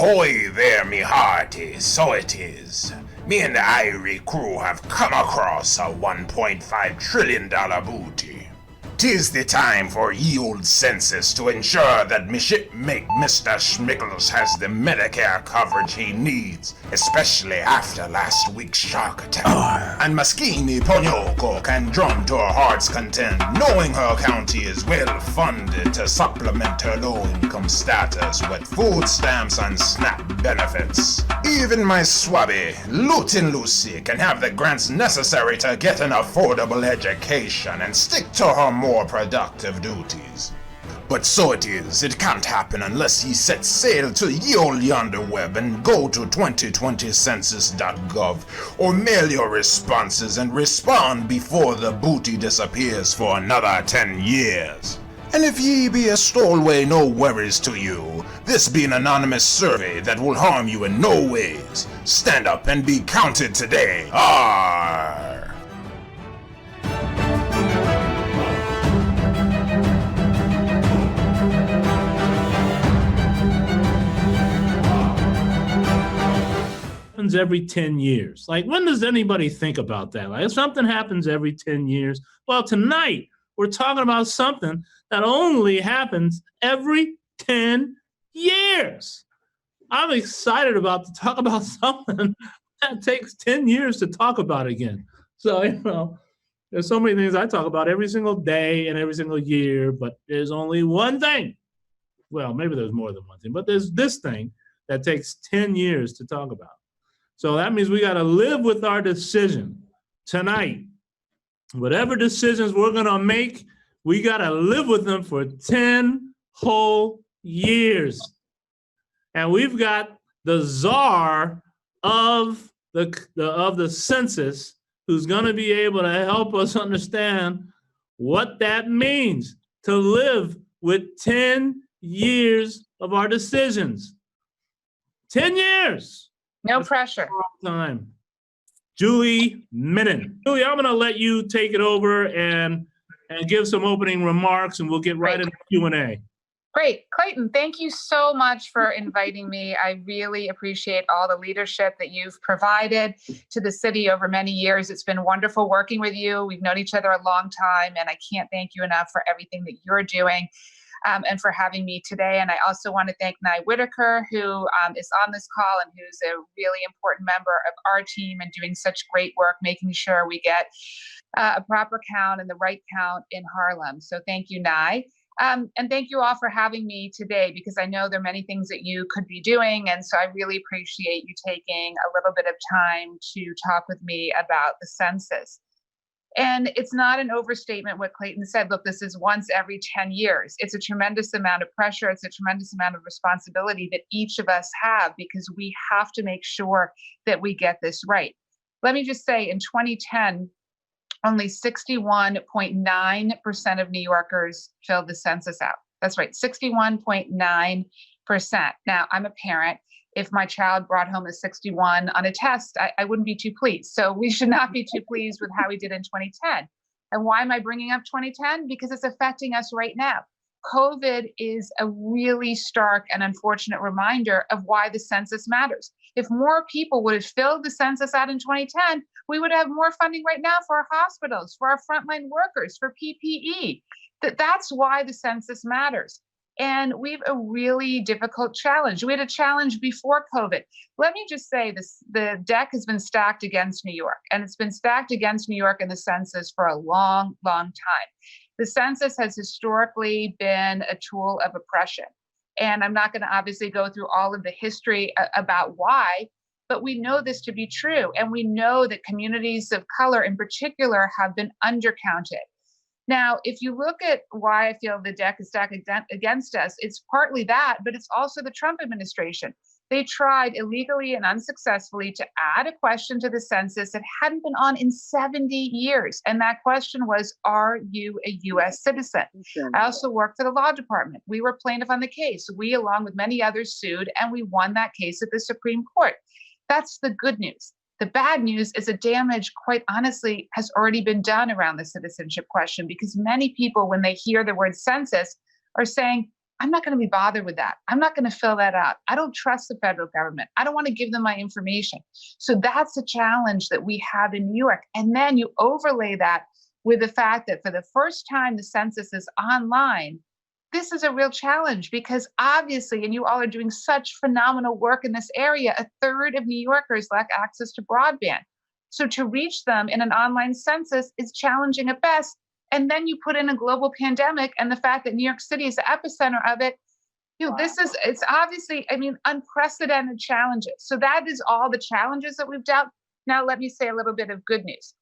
Ahoy there, me hearty, so it is. Me and the Irie crew have come across a $1.5 trillion booty. 'Tis the time for ye old census to ensure that me shipmate Mr. Schmickles has the Medicare coverage he needs, especially after last week's shark attack. And Maskini Ponyoko can drum to her heart's content, knowing her county is well funded to supplement her low-income status with food stamps and SNAP benefits. Even my swabby, Lutin Lucy, can have the grants necessary to get an affordable education and stick to her more productive duties. But so it is, it can't happen unless ye set sail to ye old yonder web and go to 2020census.gov or mail your responses and respond before the booty disappears for another 10 years. And if ye be a stowaway, no worries to you. This be an anonymous survey that will harm you in no ways. Stand up and be counted today. Arr! Every 10 years. Like, when does anybody think about that? Like, if something happens every 10 years, well, tonight we're talking about something that only happens every 10 years. I'm excited about to talk about something that takes 10 years to talk about again. So, there's so many things I talk about every single day and every single year, but there's only one thing. Well, maybe there's more than one thing, but there's this thing that takes 10 years to talk about. So that means we got to live with our decision tonight. Whatever decisions we're going to make, we got to live with them for 10 whole years. And we've got the czar of the census who's going to be able to help us understand what that means to live with 10 years of our decisions. 10 years. No pressure. Time. Julie Menin. Julie, I'm going to let you take it over and give some opening remarks, and we'll get right into Q&A. Great. Clayton, thank you so much for inviting me. I really appreciate all the leadership that you've provided to the city over many years. It's been wonderful working with you. We've known each other a long time, and I can't thank you enough for everything that you're doing. And for having me today. And I also want to thank Nye Whitaker, who is on this call and who's a really important member of our team and doing such great work, making sure we get a proper count and the right count in Harlem. So thank you, Nye. And thank you all for having me today, because I know there are many things that you could be doing. And so I really appreciate you taking a little bit of time to talk with me about the census. And it's not an overstatement what Clayton said. Look, this is once every 10 years. It's a tremendous amount of pressure. It's a tremendous amount of responsibility that each of us have, because we have to make sure that we get this right. Let me just say, in 2010, only 61.9% of New Yorkers filled the census out. That's right, 61.9%. Now, I'm a parent. If my child brought home a 61 on a test, I wouldn't be too pleased. So we should not be too pleased with how we did in 2010. And why am I bringing up 2010? Because it's affecting us right now. COVID is a really stark and unfortunate reminder of why the census matters. If more people would have filled the census out in 2010, we would have more funding right now for our hospitals, for our frontline workers, for PPE. That's why the census matters. And we have a really difficult challenge. We had a challenge before COVID. Let me just say this, the deck has been stacked against New York, and it's been stacked against New York in the census for a long, long time. The census has historically been a tool of oppression. And I'm not going to obviously go through all of the history about why, but we know this to be true. And we know that communities of color in particular have been undercounted. Now, if you look at why I feel the deck is stacked against us, it's partly that, but it's also the Trump administration. They tried illegally and unsuccessfully to add a question to the census that hadn't been on in 70 years. And that question was, are you a U.S. citizen? I also worked for the law department. We were plaintiff on the case. We, along with many others, sued, and we won that case at the Supreme Court. That's the good news. The bad news is the damage, quite honestly, has already been done around the citizenship question, because many people, when they hear the word census, are saying, I'm not going to be bothered with that. I'm not going to fill that out. I don't trust the federal government. I don't want to give them my information. So that's a challenge that we have in New York. And then you overlay that with the fact that for the first time the census is online. This is a real challenge because obviously, and you all are doing such phenomenal work in this area, a third of New Yorkers lack access to broadband. So to reach them in an online census is challenging at best. And then you put in a global pandemic and the fact that New York City is the epicenter of it. It's obviously, unprecedented challenges. So that is all the challenges that we've dealt. Now, let me say a little bit of good news,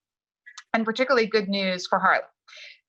and particularly good news for Harlem.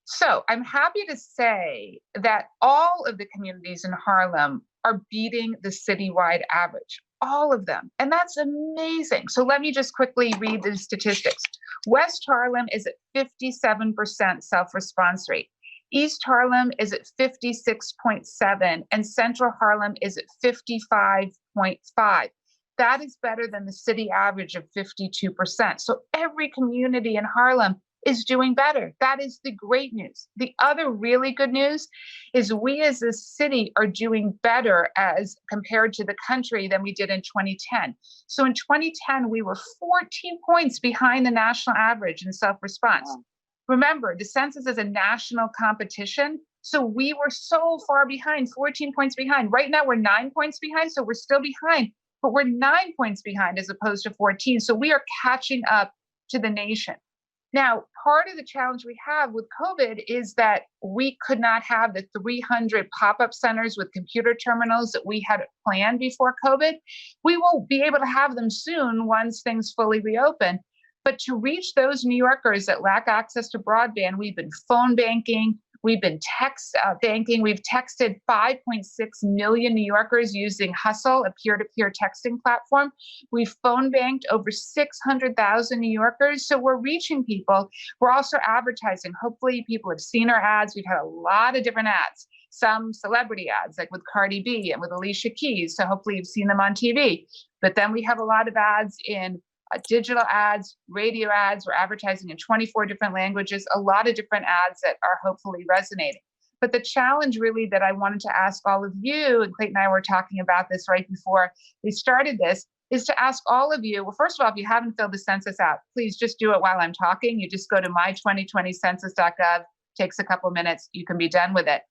So I'm happy to say that all of the communities in Harlem are beating the citywide average, all of them. And that's amazing. So let me just quickly read the statistics. West Harlem is at 57% self-response rate. East Harlem is at 56.7, and Central Harlem is at 55.5. That is better than the city average of 52%. So every community in Harlem is doing better. That is the great news. The other really good news is we as a city are doing better as compared to the country than we did in 2010. So in 2010, we were 14 points behind the national average in self-response. Wow. Remember, the census is a national competition. So we were so far behind, 14 points behind. Right now we're 9 points behind, so we're still behind, but we're 9 points behind as opposed to 14. So we are catching up to the nation. Now, part of the challenge we have with COVID is that we could not have the 300 pop-up centers with computer terminals that we had planned before COVID. We will be able to have them soon once things fully reopen. But to reach those New Yorkers that lack access to broadband, we've been phone banking, we've been text banking, we've texted 5.6 million New Yorkers using Hustle, a peer-to-peer texting platform. We've phone banked over 600,000 New Yorkers. So we're reaching people. We're also advertising. Hopefully people have seen our ads. We've had a lot of different ads, some celebrity ads like with Cardi B and with Alicia Keys. So hopefully you've seen them on TV. But then we have a lot of ads in digital ads, radio ads. We're advertising in 24 different languages, a lot of different ads that are hopefully resonating. But the challenge really that I wanted to ask all of you, and Clayton and I were talking about this right before we started this, is to ask all of you, well, first of all, if you haven't filled the census out, please just do it while I'm talking. You just go to my2020census.gov, takes a couple minutes, you can be done with it.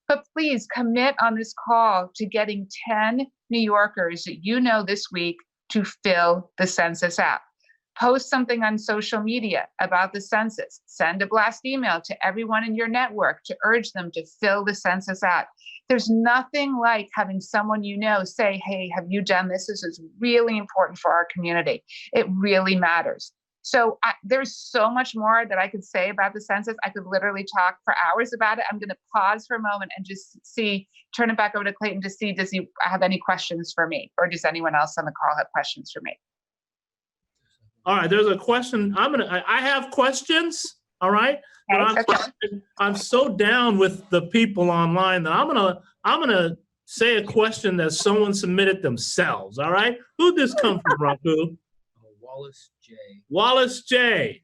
But please commit on this call to getting 10 New Yorkers that you know this week to fill the census app. Post something on social media about the census. Send a blast email to everyone in your network to urge them to fill the census app. There's nothing like having someone you know say, hey, have you done this? This is really important for our community. It really matters. So there's so much more that I could say about the census. I could literally talk for hours about it. I'm going to pause for a moment and just turn it back over to Clayton to see, does he have any questions for me? Or does anyone else on the call have questions for me? All right, there's a question. I have questions, all right? But I'm so down with the people online that I'm gonna say a question that someone submitted themselves, all right? Who'd this come from, Raku? Wallace J. Wallace J.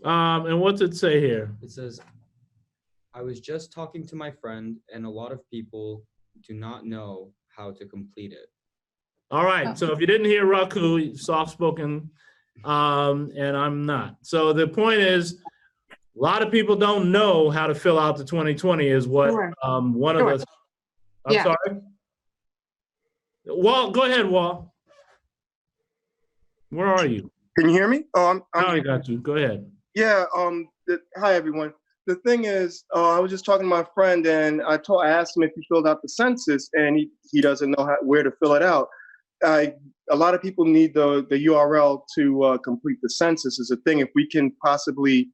And what's it say here? It says, I was just talking to my friend and a lot of people do not know how to complete it. All right, so if you didn't hear Raku, soft-spoken, and I'm not. So the point is, a lot of people don't know how to fill out the 2020 is what one of us, I'm sorry. Walt, go ahead, Walt. Where are you? Can you hear me? Oh, I got you. Go ahead. Yeah. Hi, everyone. The thing is, I was just talking to my friend, and I asked him if he filled out the census, and he doesn't know where to fill it out. A lot of people need the URL to complete the census. Is a thing. If we can possibly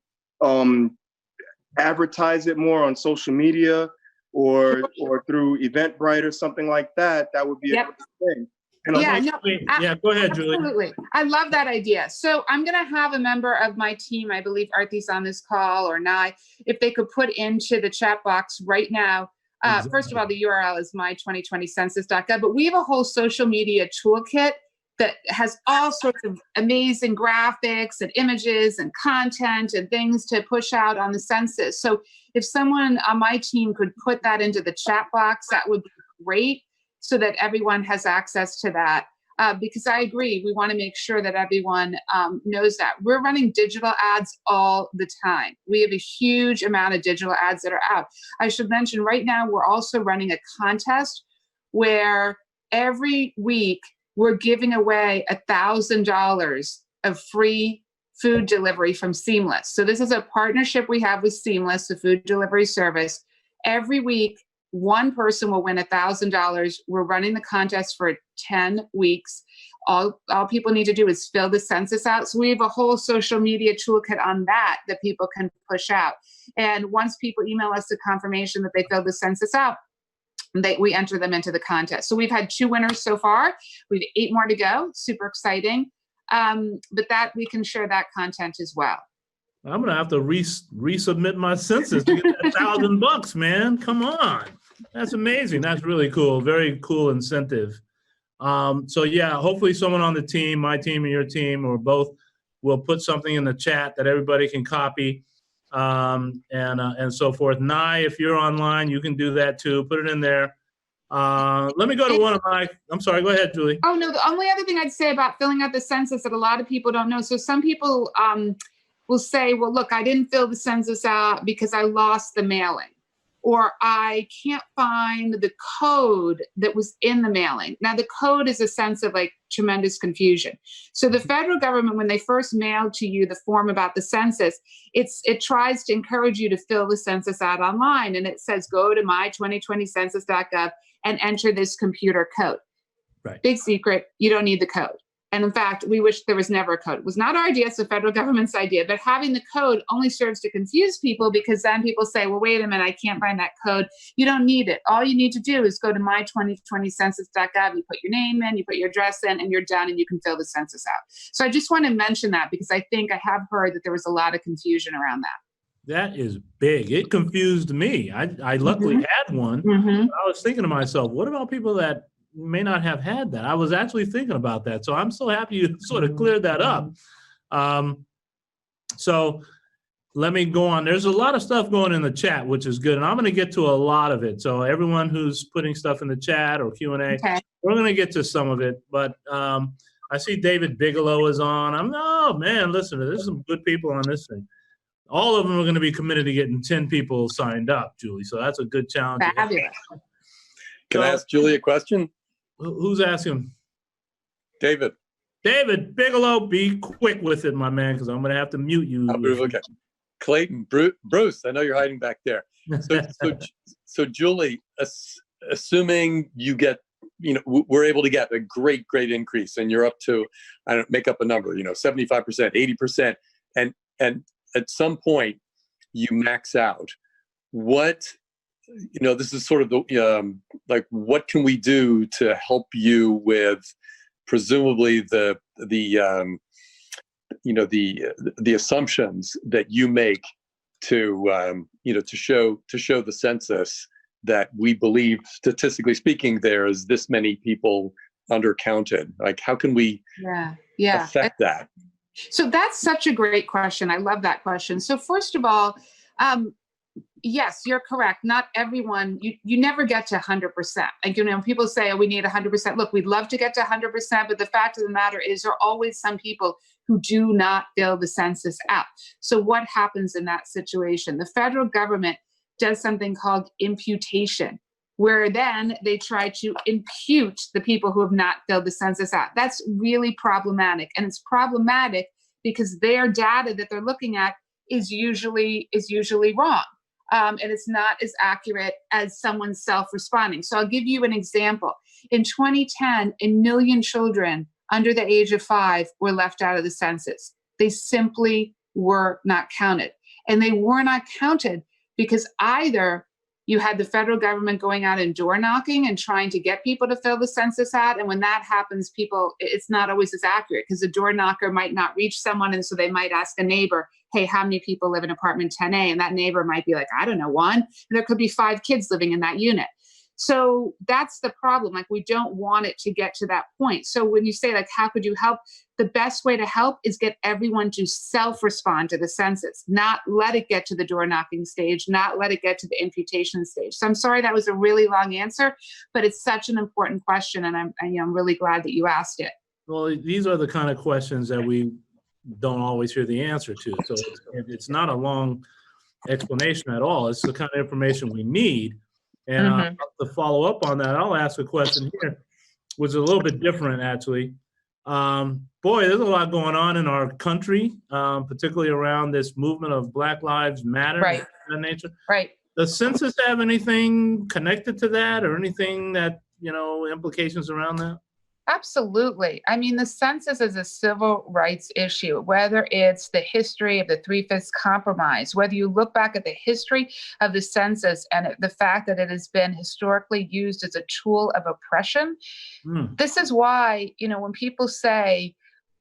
advertise it more on social media or through Eventbrite or something like that, that would be a good thing. Yeah, go ahead, Julie. Absolutely. I love that idea. So I'm going to have a member of my team, I believe Arthi's on this call, or Nye, if they could put into the chat box right now. First of all, the URL is my2020census.gov, but we have a whole social media toolkit that has all sorts of amazing graphics and images and content and things to push out on the census. So if someone on my team could put that into the chat box, that would be great, so that everyone has access to that. Because I agree, we want to make sure that everyone knows that. We're running digital ads all the time. We have a huge amount of digital ads that are out. I should mention right now, we're also running a contest where every week we're giving away $1,000 of free food delivery from Seamless. So this is a partnership we have with Seamless, the food delivery service. Every week, one person will win $1,000. We're running the contest for 10 weeks. All people need to do is fill the census out. So we have a whole social media toolkit on that people can push out. And once people email us the confirmation that they filled the census out, we enter them into the contest. So we've had 2 winners so far. We have 8 more to go. Super exciting. But that we can share that content as well. I'm gonna have to resubmit my census to get that $1,000, man. Come on, that's amazing. That's really cool. Very cool incentive. So yeah, hopefully someone on the team, my team and your team, or both, will put something in the chat that everybody can copy, and so forth. Nye, if you're online, you can do that too. Put it in there. Let me go to one of my, I'm sorry, go ahead, Julie. Oh no, the only other thing I'd say about filling out the census that a lot of people don't know. So some people will say, well, look, I didn't fill the census out because I lost the mailing, or I can't find the code that was in the mailing. Now, the code is a sense of like tremendous confusion. So the federal government, when they first mailed to you the form about the census, it tries to encourage you to fill the census out online. And it says, go to my2020census.gov and enter this computer code. Right. Big secret, you don't need the code. And in fact, we wish there was never a code. It was not our idea, it's the federal government's idea, but having the code only serves to confuse people, because then people say, well, wait a minute, I can't find that code. You don't need it. All you need to do is go to my2020census.gov, you put your name in, you put your address in, and you're done, and you can fill the census out. So I just want to mention that, because I think I have heard that there was a lot of confusion around that. That is big. It confused me. I luckily had one. I was thinking to myself, what about people that may not have had that? I was actually thinking about that. So I'm so happy you sort of cleared that up. So let me go on. There's a lot of stuff going in the chat, which is good. And I'm going to get to a lot of it. So everyone who's putting stuff in the chat or Q&A, Okay. we're going to get to some of it. But I see David Bigelow is on. Oh, man, listen, there's some good people on this thing. All of them are going to be committed to getting 10 people signed up, Julie. So that's a good challenge. Fabulous. Can I ask Julie a question? Who's asking? David. David Bigelow, be quick with it, my man, because I'm going to have to mute you. Okay. Clayton, Bruce, I know you're hiding back there. So Julie, assuming you get, we're able to get a great increase, and you're up to, I don't make up a number, 75%, 80%, and at some point you max out. What, this is sort of the, like, what can we do to help you with presumably the assumptions that you make to, to show the census that we believe, statistically speaking, there's this many people undercounted? Like, how can we affect that? So that's such a great question. I love that question. So first of all, yes, you're correct. Not everyone, you never get to 100%. Like, people say, oh, we need 100%. Look, we'd love to get to 100%, but the fact of the matter is there are always some people who do not fill the census out. So what happens in that situation? The federal government does something called imputation, where then they try to impute the people who have not filled the census out. That's really problematic. And it's problematic because their data that they're looking at is usually wrong. And it's not as accurate as someone self-responding. So I'll give you an example. In 2010, 1 million children under the age of 5 were left out of the census. They simply were not counted. And they were not counted because either you had the federal government going out and door knocking and trying to get people to fill the census out. And when that happens, it's not always as accurate because the door knocker might not reach someone. And so they might ask a neighbor, hey, how many people live in apartment 10A? And that neighbor might be like, I don't know, 1. And there could be 5 kids living in that unit. So that's the problem. Like, we don't want it to get to that point. So when you say, like, how could you help? The best way to help is get everyone to self-respond to the census, not let it get to the door knocking stage, not let it get to the imputation stage. So I'm sorry that was a really long answer, but it's such an important question, and I'm really glad that you asked it. Well, these are the kind of questions that we don't always hear the answer to. So it's not a long explanation at all. It's the kind of information we need. And to follow up on that, I'll ask a question here, which is a little bit different, actually. Boy, there's a lot going on in our country, particularly around this movement of Black Lives Matter, Right. of that nature. Right. Does census have anything connected to that, or anything that, implications around that? Absolutely. I mean, the census is a civil rights issue, whether it's the history of the Three-Fifths Compromise, whether you look back at the history of the census and the fact that it has been historically used as a tool of oppression. This is why, when people say,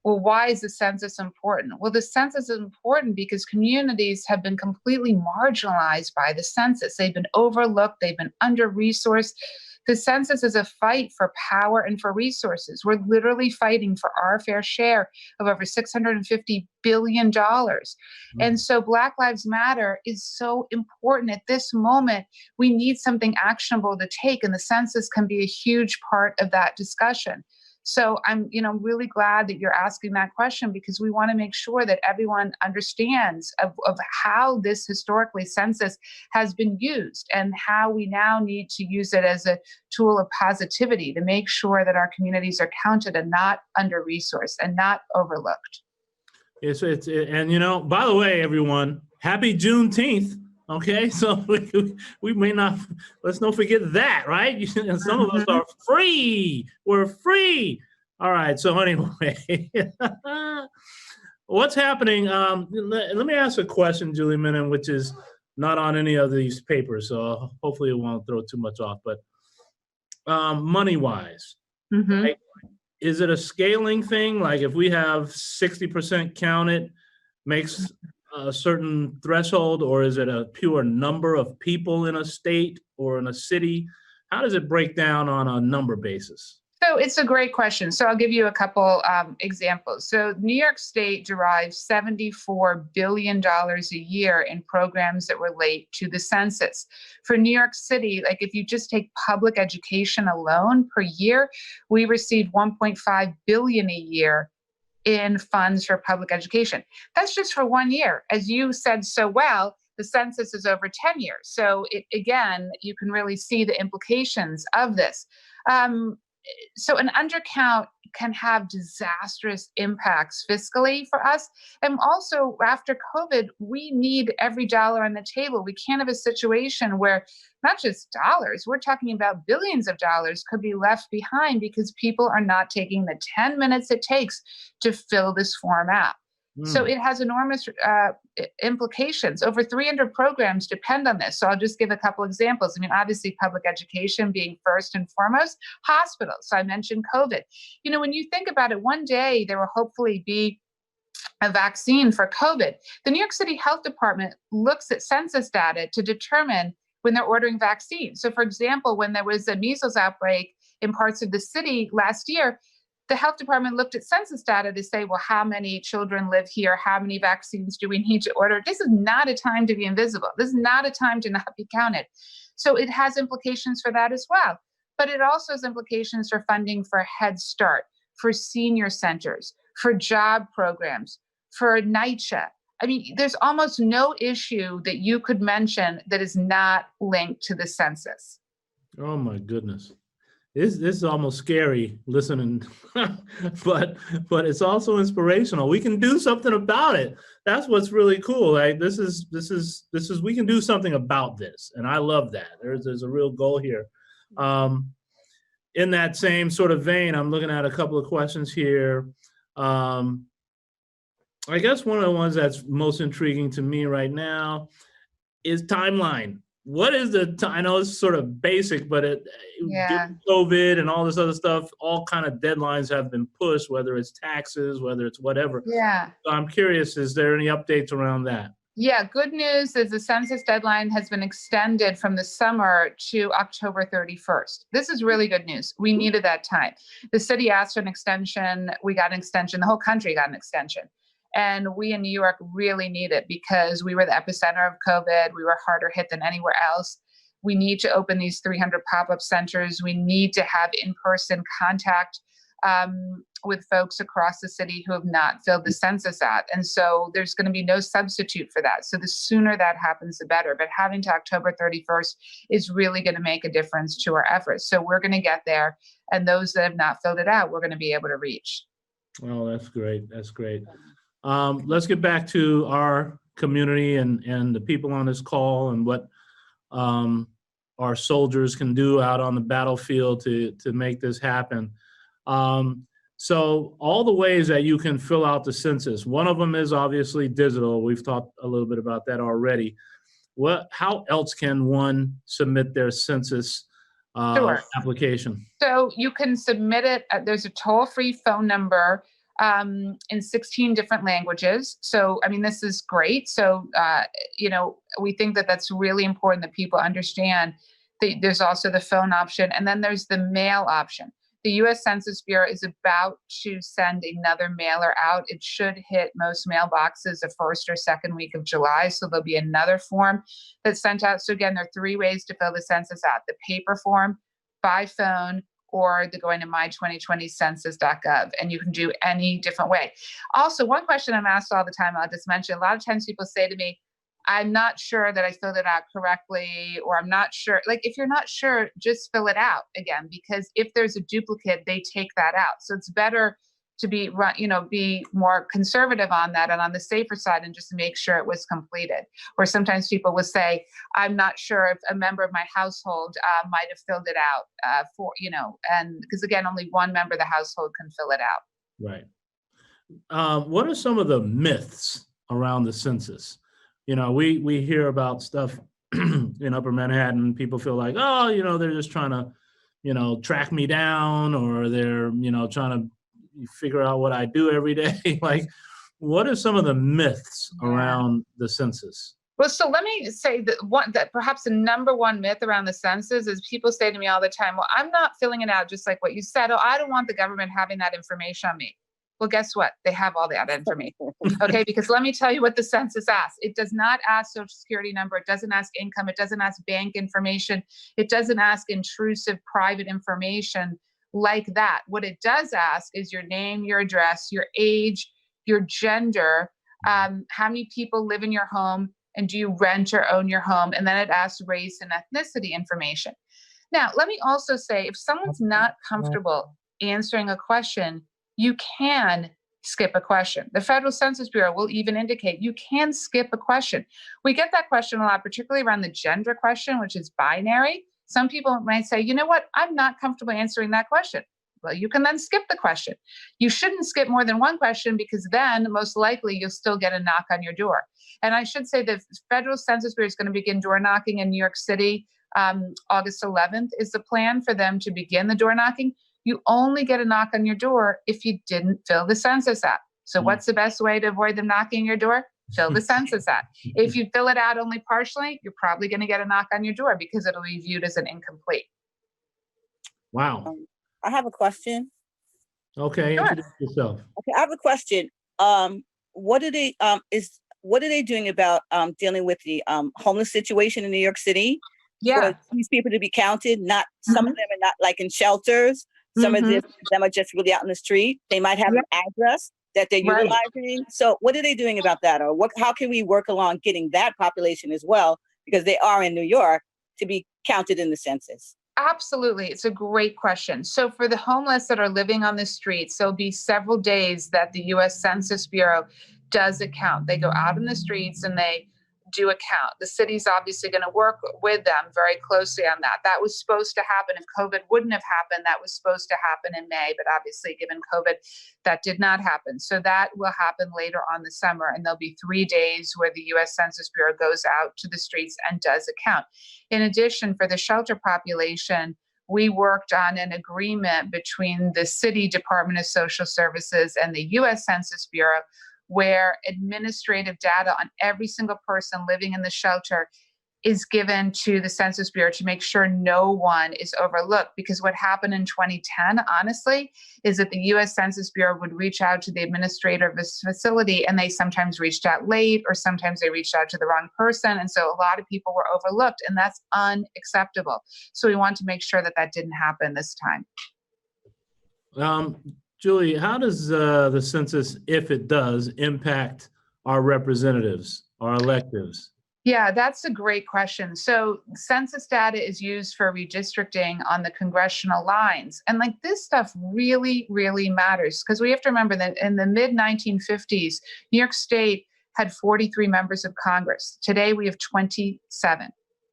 well, why is the census important? Well, the census is important because communities have been completely marginalized by the census. They've been overlooked. They've been under-resourced. The census is a fight for power and for resources. We're literally fighting for our fair share of over $650 billion. And so Black Lives Matter is so important at this moment. We need something actionable to take, and the census can be a huge part of that discussion. So I'm, really glad that you're asking that question, because we want to make sure that everyone understands of how this historically census has been used and how we now need to use it as a tool of positivity to make sure that our communities are counted and not under-resourced and not overlooked. And by the way, everyone, happy Juneteenth. Okay, so we may not, let's not forget that, right? And some of us are free. We're free. All right, so anyway, what's happening? Let me ask a question, Julie Menin, which is not on any of these papers, so hopefully it won't throw too much off, but money-wise, right? Is it a scaling thing? Like, if we have 60% counted, makes a certain threshold, or is it a pure number of people in a state or in a city? How does it break down on a number basis? So it's a great question. So I'll give you a couple examples. So New York State derives $74 billion a year in programs that relate to the census. For New York City, like, if you just take public education alone per year, we receive $1.5 billion a year in funds for public education. That's just for 1 year. As you said so well, the census is over 10 years. So again, you can really see the implications of this. So an undercount can have disastrous impacts fiscally for us. And also, after COVID, we need every dollar on the table. We can't have a situation where not just dollars, we're talking about billions of dollars could be left behind because people are not taking the 10 minutes it takes to fill this form out. So it has enormous implications. Over 300 programs depend on this. So I'll just give a couple examples. I mean, obviously, public education being first and foremost, hospitals. So I mentioned COVID. When you think about it, one day there will hopefully be a vaccine for COVID. The New York City Health Department looks at census data to determine when they're ordering vaccines. So, for example, when there was a measles outbreak in parts of the city last year, the health department looked at census data to say, well, how many children live here? How many vaccines do we need to order? This is not a time to be invisible. This is not a time to not be counted. So it has implications for that as well. But it also has implications for funding for Head Start, for senior centers, for job programs, for NYCHA. I mean, there's almost no issue that you could mention that is not linked to the census. Oh my goodness. This is almost scary listening, but it's also inspirational. We can do something about it. That's what's really cool. Like, this is we can do something about this, and I love that. There's a real goal here. In that same sort of vein, I'm looking at a couple of questions here. I guess one of the ones that's most intriguing to me right now is timeline. What is I know it's sort of basic, but given COVID and all this other stuff, all kind of deadlines have been pushed, whether it's taxes, whether it's whatever. Yeah. So I'm curious, is there any updates around that? Yeah, good news is the census deadline has been extended from the summer to October 31st. This is really good news. We needed that time. The city asked for an extension. We got an extension. The whole country got an extension. And we in New York really need it because we were the epicenter of COVID. We were harder hit than anywhere else. We need to open these 300 pop-up centers. We need to have in-person contact with folks across the city who have not filled the census out. And so there's going to be no substitute for that. So the sooner that happens, the better. But having to October 31st is really going to make a difference to our efforts. So we're going to get there. And those that have not filled it out, we're going to be able to reach. Oh, that's great. That's great. Let's get back to our community and the people on this call and what our soldiers can do out on the battlefield to make this happen. So all the ways that you can fill out the census, one of them is obviously digital. We've talked a little bit about that already. How else can one submit their census application? So you can submit it. There's a toll-free phone number in 16 different languages. So, I mean, this is great. So, we think that that's really important that people understand. There's also the phone option, and then there's the mail option. The U.S. Census Bureau is about to send another mailer out. It should hit most mailboxes the first or second week of July. So there'll be another form that's sent out. So again, there are 3 ways to fill the census out: the paper form, by phone, or the going to my2020census.gov. And you can do any different way. Also, one question I'm asked all the time, I'll just mention, a lot of times people say to me, I'm not sure that I filled it out correctly, or I'm not sure. Like, if you're not sure, just fill it out again, because if there's a duplicate, they take that out. So it's better to be more conservative on that and on the safer side and just make sure it was completed. Or sometimes people will say, I'm not sure if a member of my household might have filled it out and because again, only one member of the household can fill it out. Right. What are some of the myths around the census? We hear about stuff in Upper Manhattan. People feel like, they're just trying to, track me down, or they're, trying to figure out what I do every day. Like, what are some of the myths around the census? Well, so let me say that perhaps the number one myth around the census is people say to me all the time, well, I'm not filling it out just like what you said. Oh, I don't want the government having that information on me. Well, guess what? They have all that information. Okay, because let me tell you what the census asks. It does not ask social security number. It doesn't ask income. It doesn't ask bank information. It doesn't ask intrusive private information like that. What it does ask is your name, your address, your age, your gender, how many people live in your home, and do you rent or own your home? And then it asks race and ethnicity information. Now, let me also say, if someone's not comfortable answering a question, you can skip a question. The Federal Census Bureau will even indicate you can skip a question. We get that question a lot, particularly around the gender question, which is binary. Some people might say, you know what, I'm not comfortable answering that question. Well, you can then skip the question. You shouldn't skip more than one question, because then most likely you'll still get a knock on your door. And I should say the Federal Census Bureau is going to begin door knocking in New York City. August 11th is the plan for them to begin the door knocking. You only get a knock on your door if you didn't fill the census out. So what's the best way to avoid them knocking on your door? Fill the census out. If you fill it out only partially, you're probably going to get a knock on your door because it'll be viewed as an incomplete. Wow. I have a question. Okay, Sure. introduce yourself. Okay, I have a question. What are they doing about dealing with the homeless situation in New York City? Yeah. For these people to be counted, some of them are not like in shelters. Some of them are just really out in the street. They might have an address that they're utilizing. So what are they doing about that? Or how can we work along getting that population as well? Because they are in New York to be counted in the census. Absolutely. It's a great question. So for the homeless that are living on the streets, there'll be several days that the U.S. Census Bureau does a count. They go out in the streets and they do a count. The city's obviously going to work with them very closely on that. That was supposed to happen. If COVID wouldn't have happened, that was supposed to happen in May, but obviously given COVID, that did not happen. So that will happen later on the summer, and there'll be 3 days where the U.S. Census Bureau goes out to the streets and does a count. In addition, for the shelter population, we worked on an agreement between the City Department of Social Services and the U.S. Census Bureau, where administrative data on every single person living in the shelter is given to the Census Bureau to make sure no one is overlooked. Because what happened in 2010, honestly, is that the US Census Bureau would reach out to the administrator of this facility, and they sometimes reached out late, or sometimes they reached out to the wrong person. And so a lot of people were overlooked, and that's unacceptable. So we want to make sure that that didn't happen this time. Julie, how does the census, if it does, impact our representatives, our electives? Yeah, that's a great question. So census data is used for redistricting on the congressional lines. And like this stuff really, really matters, because we have to remember that in the mid 1950s, New York State had 43 members of Congress. Today we have 27.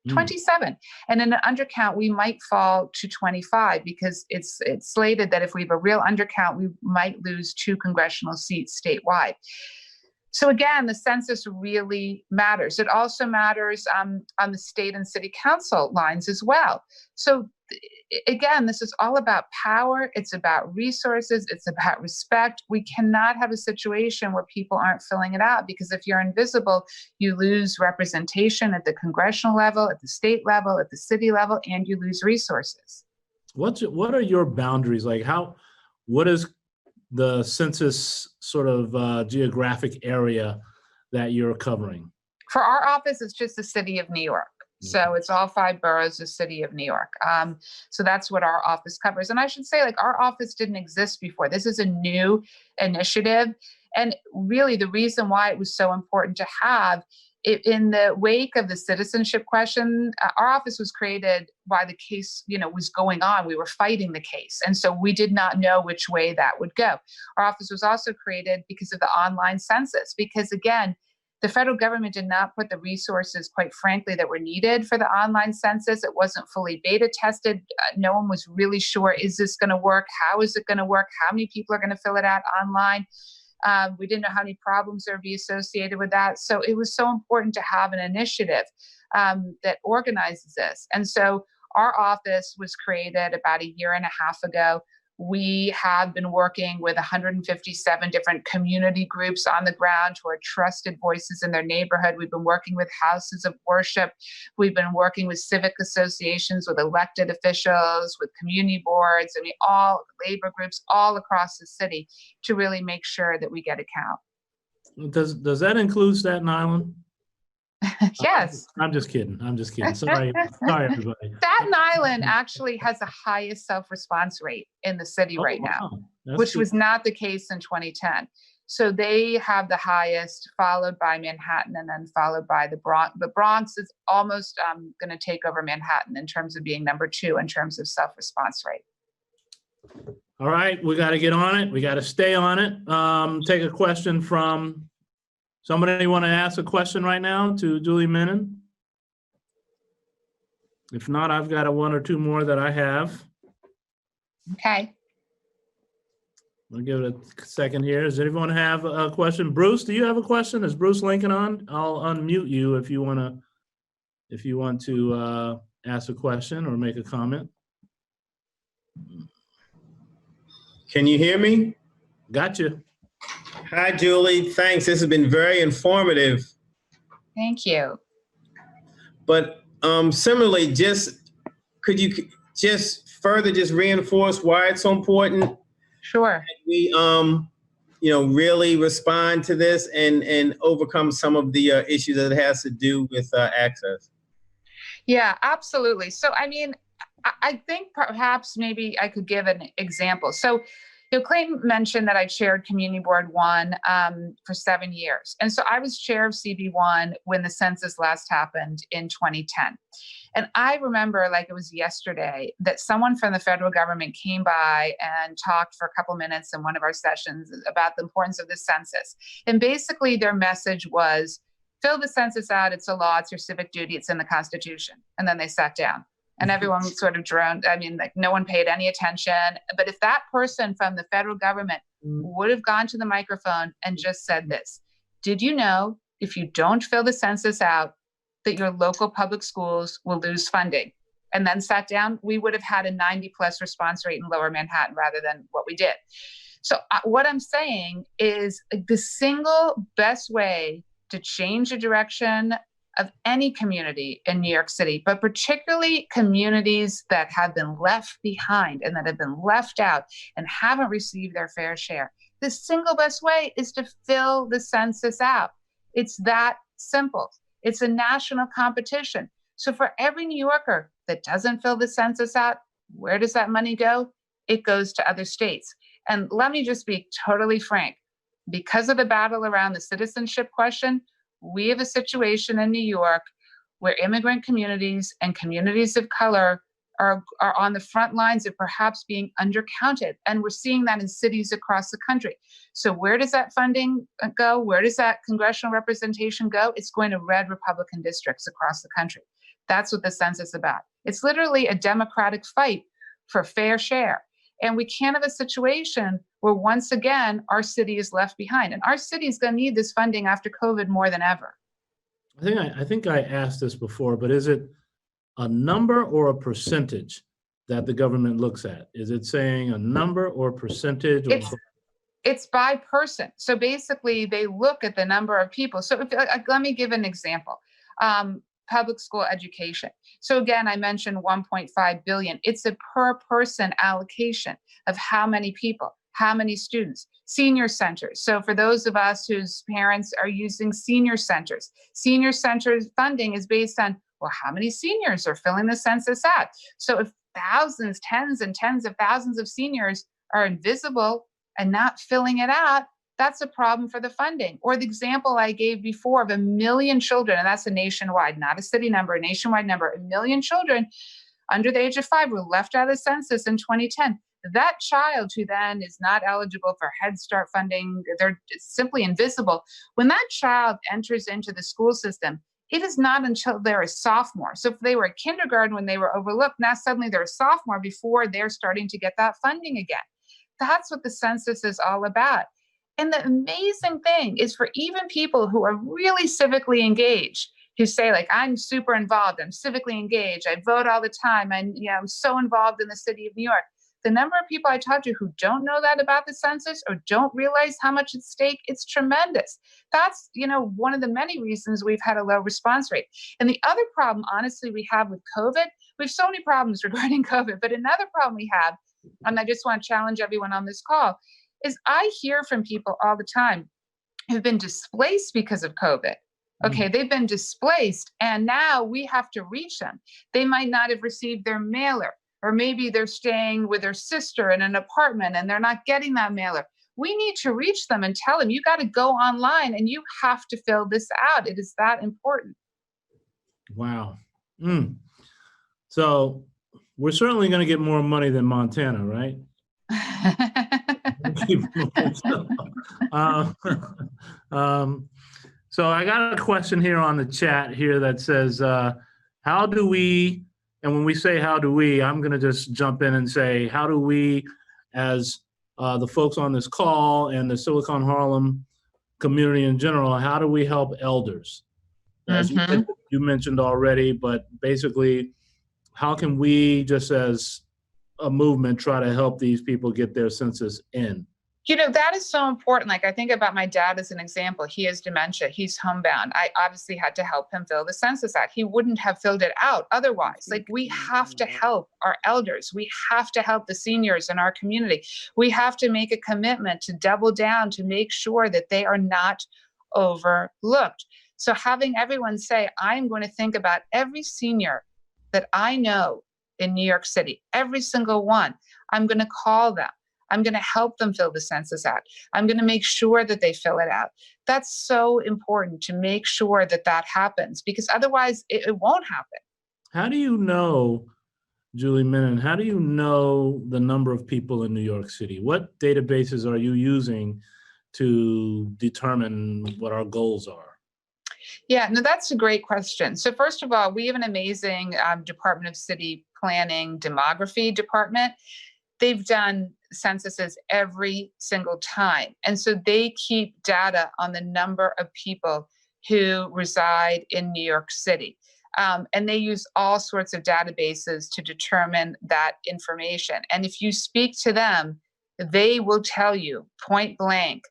27. And in an undercount, we might fall to 25, because it's slated that if we have a real undercount, we might lose 2 congressional seats statewide. So again, the census really matters. It also matters on the state and city council lines as well. So again, this is all about power. It's about resources. It's about respect. We cannot have a situation where people aren't filling it out, because if you're invisible, you lose representation at the congressional level, at the state level, at the city level, and you lose resources. What are your boundaries? Like what is the census sort of geographic area that you're covering? For our office, it's just the city of New York. So it's all 5 boroughs, the city of New York. So that's what our office covers. And I should say, like, our office didn't exist before. This is a new initiative. And really the reason why it was so important to have it, in the wake of the citizenship question, our office was created while the case, was going on. We were fighting the case. And so we did not know which way that would go. Our office was also created because of the online census, because again, the federal government did not put the resources, quite frankly, that were needed for the online census. It wasn't fully beta tested. No one was really sure, is this going to work? How is it going to work? How many people are going to fill it out online? We didn't know how many problems there would be associated with that. So it was so important to have an initiative that organizes this. And so our office was created about 1.5 years ago. We have been working with 157 different community groups on the ground who are trusted voices in their neighborhood. We've been working with houses of worship. We've been working with civic associations, with elected officials, with community boards, all labor groups all across the city to really make sure that we get a count. Does that include Staten Island? Yes. I'm just kidding. Sorry, everybody. Staten Island actually has the highest self-response rate in the city right now, which was not the case in 2010. So they have the highest, followed by Manhattan, and then followed by the Bronx. The Bronx is almost going to take over Manhattan in terms of being number 2 in terms of self-response rate. All right, we got to get on it. We got to stay on it. Take a question from somebody. Want to ask a question right now to Julie Menin? If not, I've got 1 or 2 more that I have. Okay. I'll give it a second here. Does anyone have a question? Bruce, do you have a question? Is Bruce Lincoln on? I'll unmute you if you want to ask a question or make a comment. Can you hear me? Gotcha. Hi, Julie. Thanks. This has been very informative. Thank you. But similarly, could you just further reinforce why it's so important? Sure. That we really respond to this and overcome some of the issues that it has to do with access. Yeah, absolutely. So, I think perhaps maybe I could give an example. So, Clayton mentioned that I chaired Community Board 1 for 7 years. And so I was chair of CB1 when the census last happened in 2010. And I remember like it was yesterday that someone from the federal government came by and talked for a couple minutes in one of our sessions about the importance of the census. And basically their message was, fill the census out, it's a law, it's your civic duty, it's in the Constitution. And then they sat down. And everyone sort of droned. No one paid any attention. But if that person from the federal government would have gone to the microphone and just said this, did you know if you don't fill the census out, that your local public schools will lose funding? And then sat down, we would have had a 90+ response rate in Lower Manhattan rather than what we did. So what I'm saying is the single best way to change the direction of any community in New York City, but particularly communities that have been left behind and that have been left out and haven't received their fair share. The single best way is to fill the census out. It's that simple. It's a national competition. So for every New Yorker that doesn't fill the census out, where does that money go? It goes to other states. And let me just be totally frank. Because of the battle around the citizenship question, we have a situation in New York where immigrant communities and communities of color are on the front lines of perhaps being undercounted. And we're seeing that in cities across the country. So where does that funding go? Where does that congressional representation go? It's going to red Republican districts across the country. That's what the census is about. It's literally a democratic fight for fair share. And we can't have a situation where once again, our city is left behind. And our city is going to need this funding after COVID more than ever. I think I asked this before, but is it a number or a percentage that the government looks at? Is it saying a number or a percentage? It's by person. So basically, they look at the number of people. So let me give an example. Public school education. So again, I mentioned 1.5 billion. It's a per person allocation of how many people, how many students. Senior centers. So for those of us whose parents are using senior centers funding is based on, well, how many seniors are filling the census out? So if thousands, tens and tens of thousands of seniors are invisible and not filling it out, that's a problem for the funding. Or the example I gave before of 1 million children, and that's a nationwide, not a city number, a nationwide number, 1 million children under the age of 5 were left out of the census in 2010. That child who then is not eligible for Head Start funding, they're simply invisible. When that child enters into the school system, it is not until they're a sophomore. So if they were a kindergarten when they were overlooked, now suddenly they're a sophomore before they're starting to get that funding again. That's what the census is all about. And the amazing thing is for even people who are really civically engaged, who say like, I'm super involved, I'm civically engaged, I vote all the time, I'm so involved in the city of New York. The number of people I talk to who don't know that about the census or don't realize how much at stake, it's tremendous. That's, one of the many reasons we've had a low response rate. And the other problem, honestly, we have with COVID, we have so many problems regarding COVID, but another problem we have, and I just want to challenge everyone on this call, is I hear from people all the time who've been displaced because of COVID. Okay, they've been displaced and now we have to reach them. They might not have received their mailer, or maybe they're staying with their sister in an apartment and they're not getting that mailer. We need to reach them and tell them, you got to go online and you have to fill this out. It is that important. Wow. So we're certainly going to get more money than Montana, right? So I got a question here on the chat here that says, how do we, and when we say how do we, I'm going to just jump in and say, how do we, as the folks on this call and the Silicon Harlem community in general, how do we help elders? As you mentioned already, but basically, how can we, just as a movement, try to help these people get their census in? That is so important. Like, I think about my dad as an example. He has dementia. He's homebound. I obviously had to help him fill the census out. He wouldn't have filled it out otherwise. Like, we have to help our elders. We have to help the seniors in our community. We have to make a commitment to double down to make sure that they are not overlooked. So having everyone say, I'm going to think about every senior that I know in New York City, every single one. I'm going to call them. I'm going to help them fill the census out. I'm going to make sure that they fill it out. That's so important to make sure that that happens, because otherwise it won't happen. How do you know, Julie Menin, how do you know the number of people in New York City? What databases are you using to determine what our goals are? Yeah, no, that's a great question. So first of all, we have an amazing Department of City Planning demography department. They've done censuses every single time. And so they keep data on the number of people who reside in New York City. And they use all sorts of databases to determine that information. And if you speak to them, they will tell you point blank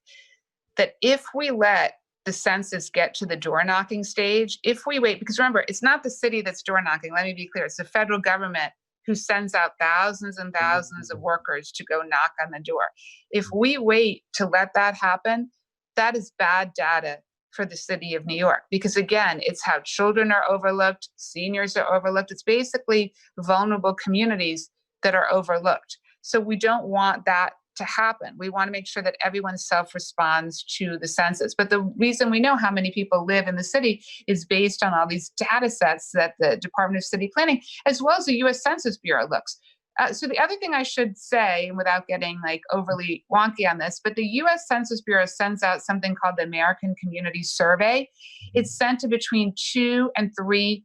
that if we let the census get to the door knocking stage, if we wait, because remember, it's not the city that's door knocking. Let me be clear. It's the federal government who sends out thousands and thousands of workers to go knock on the door. If we wait to let that happen, that is bad data for the city of New York, because again, it's how children are overlooked, seniors are overlooked. It's basically vulnerable communities that are overlooked. So we don't want that to happen. We want to make sure that everyone self-responds to the census. But the reason we know how many people live in the city is based on all these data sets that the Department of City Planning, as well as the US Census Bureau looks. So the other thing I should say, and without getting like overly wonky on this, but the US Census Bureau sends out something called the American Community Survey. It's sent to between 2 and 3%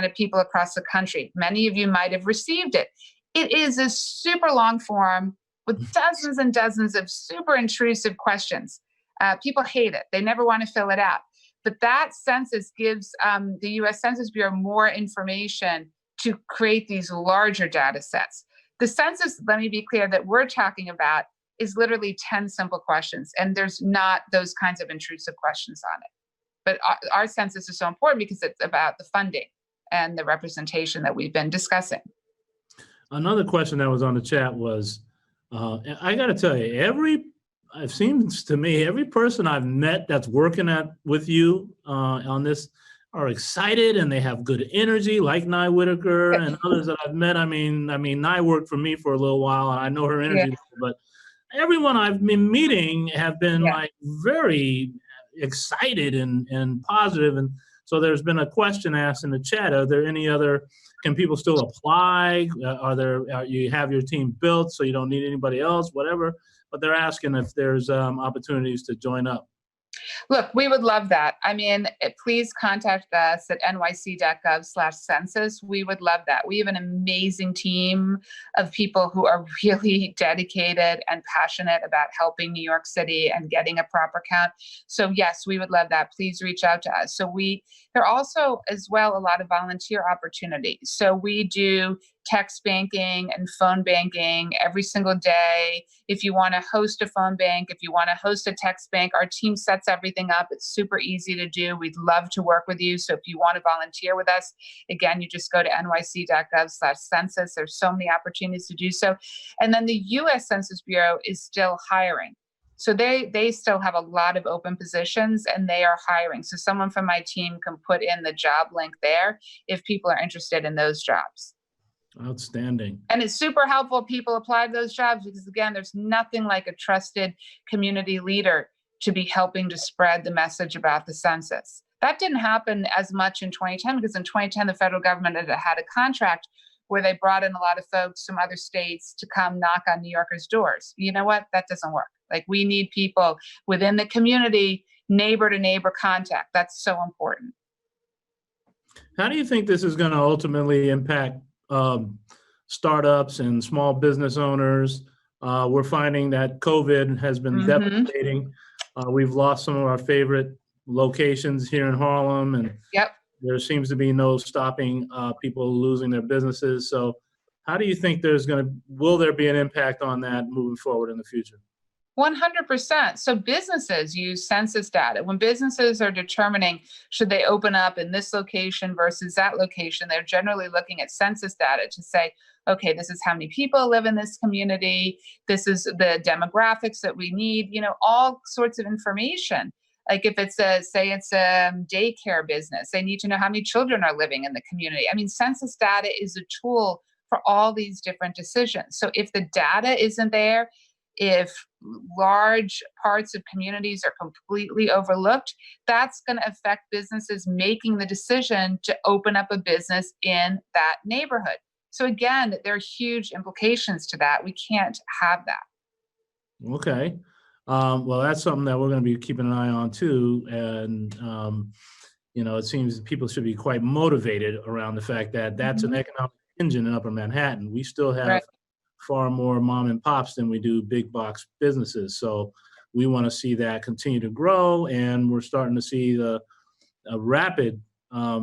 of people across the country. Many of you might have received it. It is a super long form with dozens and dozens of super intrusive questions. People hate it. They never want to fill it out. But that census gives the US Census Bureau more information to create these larger data sets. The census, let me be clear, that we're talking about is literally 10 simple questions, and there's not those kinds of intrusive questions on it. But our census is so important because it's about the funding and the representation that we've been discussing. Another question that was on the chat was, I got to tell you, it seems to me, every person I've met that's working with you on this are excited and they have good energy, like Nye Whitaker and others that I've met. I mean, Nye worked for me for a little while, and I know her energy, but everyone I've been meeting have been like very excited and positive. And so there's been a question asked in the chat: are there any other? Can people still apply? You have your team built, so you don't need anybody else, whatever. But they're asking if there's opportunities to join up. Look, we would love that. I mean, please contact us at nyc.gov/census. We would love that. We have an amazing team of people who are really dedicated and passionate about helping New York City and getting a proper count. So yes, we would love that. Please reach out to us. So there are also as well a lot of volunteer opportunities. So we do text banking and phone banking every single day. If you want to host a phone bank, if you want to host a text bank, our team sets everything up. It's super easy to do. We'd love to work with you. So if you want to volunteer with us, again, you just go to nyc.gov/census. There's so many opportunities to do so. And then the US Census Bureau is still hiring. So they still have a lot of open positions and they are hiring. So someone from my team can put in the job link there if people are interested in those jobs. Outstanding. And it's super helpful people apply to those jobs because, again, there's nothing like a trusted community leader to be helping to spread the message about the census. That didn't happen as much in 2010 because in 2010, the federal government had a contract where they brought in a lot of folks from other states to come knock on New Yorkers' doors. You know what? That doesn't work. Like, we need people within the community, neighbor to neighbor contact. That's so important. How do you think this is going to ultimately impact startups and small business owners? We're finding that COVID has been devastating. We've lost some of our favorite locations here in Harlem, and there seems to be no stopping people losing their businesses. So how do you think will there be an impact on that moving forward in the future? 100%. So businesses use census data. When businesses are determining should they open up in this location versus that location, they're generally looking at census data to say, okay, this is how many people live in this community. This is the demographics that we need, all sorts of information. Like if it's say it's a daycare business, they need to know how many children are living in the community. I mean, census data is a tool for all these different decisions. So if the data isn't there, if large parts of communities are completely overlooked, that's going to affect businesses making the decision to open up a business in that neighborhood. So again, there are huge implications to that. We can't have that. Okay. Well, that's something that we're going to be keeping an eye on too. And, it seems people should be quite motivated around the fact that that's an economic engine in Upper Manhattan. We still have far more mom and pops than we do big box businesses. So we want to see that continue to grow, and we're starting to see a rapid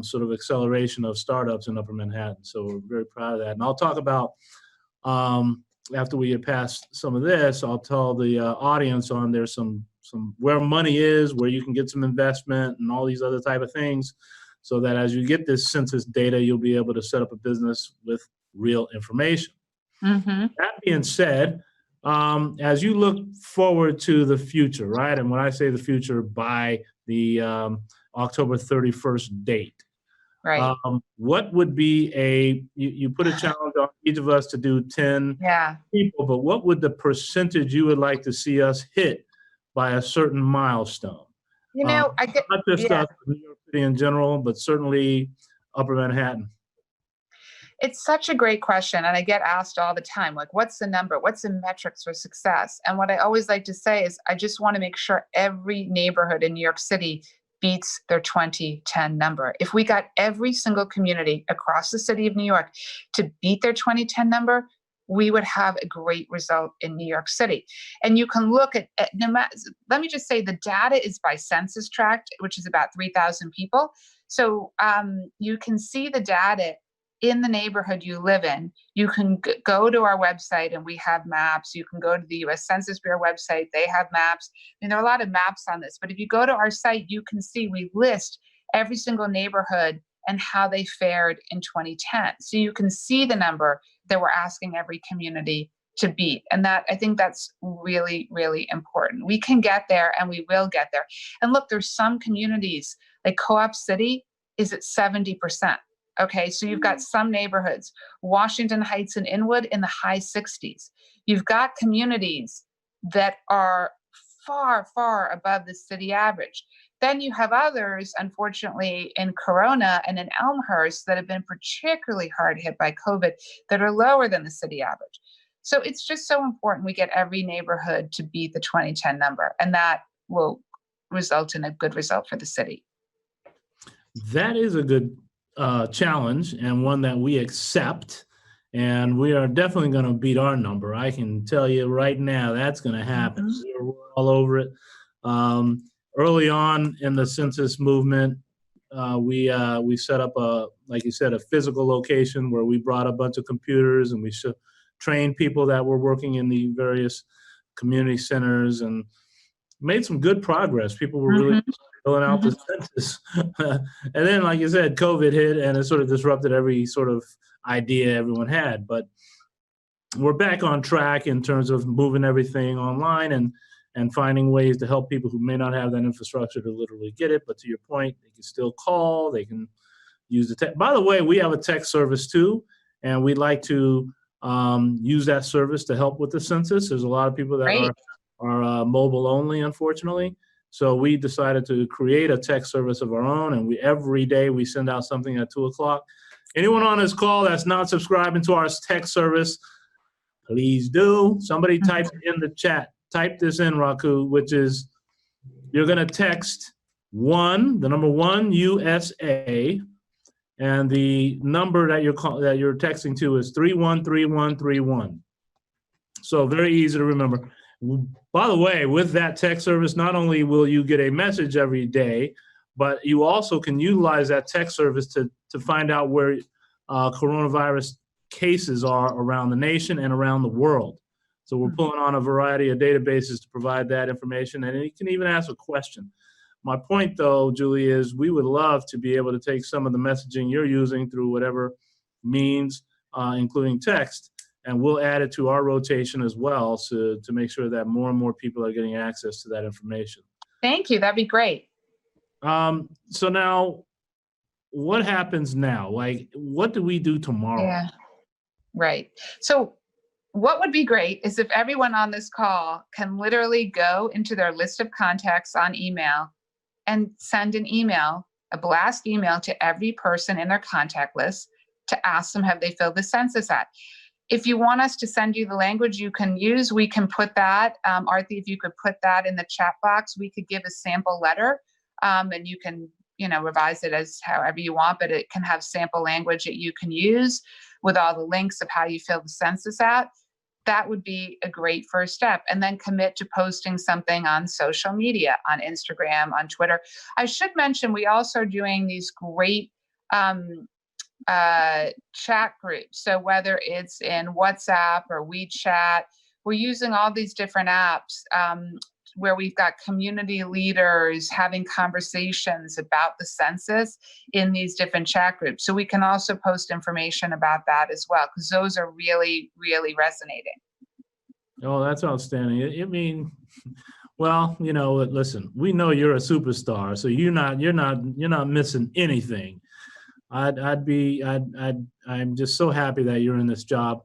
sort of acceleration of startups in Upper Manhattan. So we're very proud of that. And I'll talk about after we get past some of this, I'll tell the audience on there's some where money is, where you can get some investment and all these other type of things, so that as you get this census data, you'll be able to set up a business with real information. Mm-hmm. That being said, as you look forward to the future, right? And when I say the future, by the October 31st date, Right. what would be you put a challenge on each of us to do 10 people, but what would the percentage you would like to see us hit by a certain milestone? You know, I get, not just us, New York City in general, but certainly Upper Manhattan. It's such a great question. And I get asked all the time, like, what's the number? What's the metrics for success? And what I always like to say is, I just want to make sure every neighborhood in New York City beats their 2010 number. If we got every single community across the city of New York to beat their 2010 number, we would have a great result in New York City. And you can look at let me just say, the data is by census tract, which is about 3,000 people. So you can see the data in the neighborhood you live in. You can go to our website and we have maps. You can go to the US Census Bureau website, they have maps. I mean, there are a lot of maps on this, but if you go to our site, you can see we list every single neighborhood and how they fared in 2010. So you can see the number that we're asking every community to beat. And that, I think that's really, really important. We can get there and we will get there. And look, there's some communities like Co-op City is at 70%. Okay, so you've got some neighborhoods, Washington Heights and Inwood in the high 60s. You've got communities that are far, far above the city average. Then you have others, unfortunately, in Corona and in Elmhurst that have been particularly hard hit by COVID that are lower than the city average. So it's just so important we get every neighborhood to beat the 2010 number, and that will result in a good result for the city. That is a good challenge, and one that we accept, and we are definitely going to beat our number. I can tell you right now that's going to happen. Mm-hmm. We're all over it. Early on in the census movement, we set up like you said, a physical location where we brought a bunch of computers and we trained people that were working in the various community centers and made some good progress. People were really filling out the census. And then, like you said, COVID hit and it sort of disrupted every sort of idea everyone had. But we're back on track in terms of moving everything online and finding ways to help people who may not have that infrastructure to literally get it. But to your point, they can still call, they can use the tech. By the way, we have a tech service too, and we'd like to use that service to help with the census. There's a lot of people that are mobile only, unfortunately. So we decided to create a tech service of our own, and every day we send out something at 2 o'clock. Anyone on this call that's not subscribing to our tech service, please do. Somebody type in the chat. Type this in, Raku, which is, you're going to text the number 1 USA, and the number that you're texting to is 313131. So very easy to remember. By the way, with that text service, not only will you get a message every day, but you also can utilize that text service to find out where coronavirus cases are around the nation and around the world. So we're pulling on a variety of databases to provide that information, and you can even ask a question. My point, though, Julie, is we would love to be able to take some of the messaging you're using through whatever means, including text, and we'll add it to our rotation as well to make sure that more and more people are getting access to that information. Thank you. That'd be great. So now, what happens now? Like, what do we do tomorrow? Yeah, right. So what would be great is if everyone on this call can literally go into their list of contacts on email and send an email, a blast email to every person in their contact list to ask them, have they filled the census out? If you want us to send you the language you can use, we can put that. Arthi, if you could put that in the chat box, we could give a sample letter and you can, revise it as however you want, but it can have sample language that you can use with all the links of how you fill the census out. That would be a great first step. And then commit to posting something on social media, on Instagram, on Twitter. I should mention, we also are doing these great chat groups. So whether it's in WhatsApp or WeChat, we're using all these different apps where we've got community leaders having conversations about the census in these different chat groups. So we can also post information about that as well, because those are really, really resonating. Oh, that's outstanding. I mean, well, you know, listen, we know you're a superstar, so you're not missing anything. I'm just so happy that you're in this job.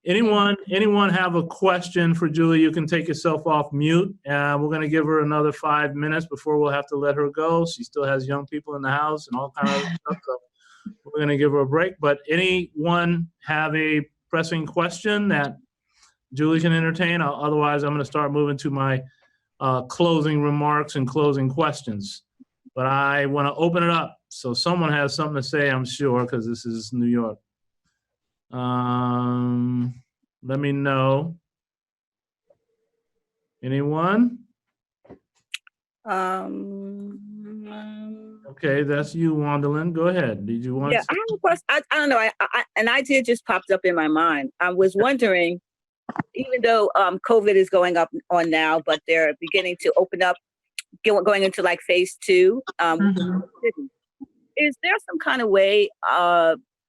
Anyone have a question for Julie? You can take yourself off mute. We're going to give her another 5 minutes before we'll have to let her go. She still has young people in the house and all kinds of stuff. So we're going to give her a break. But anyone have a pressing question that Julie can entertain? Otherwise, I'm going to start moving to my closing remarks and closing questions. But I want to open it up. So someone has something to say, I'm sure, because this is New York. Let me know. Anyone? Okay, that's you, Wandalyn. Go ahead. Did you want to? I have a question. I don't know. An idea just popped up in my mind. I was wondering, even though COVID is going up on now, but they're beginning to open up, going into like phase 2. Is there some kind of way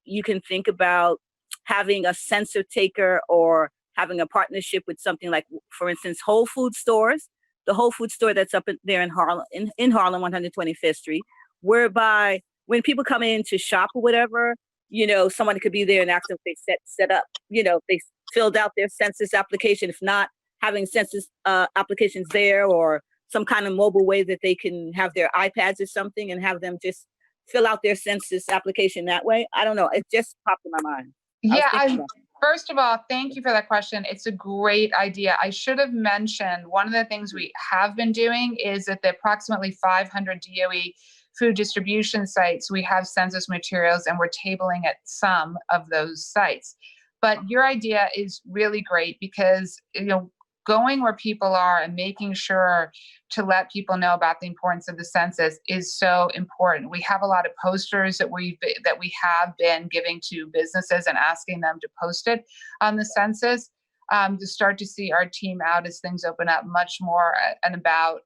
you can think about having a census taker or having a partnership with something like, for instance, Whole Food stores, the Whole Food store that's up there in Harlem, in Harlem, 125th Street, whereby when people come in to shop or whatever, you know, somebody could be there and ask them if they set up, you know, if they filled out their census application. If not, having census applications there, or some kind of mobile way that they can have their iPads or something and have them just fill out their census application that way. I don't know. It just popped in my mind. Yeah, first of all, thank you for that question. It's a great idea. I should have mentioned one of the things we have been doing is at the approximately 500 DOE food distribution sites, we have census materials and we're tabling at some of those sites. But your idea is really great because, you know, going where people are and making sure to let people know about the importance of the census is so important. We have a lot of posters that we have been giving to businesses and asking them to post it on the census, to start to see our team out as things open up much more and about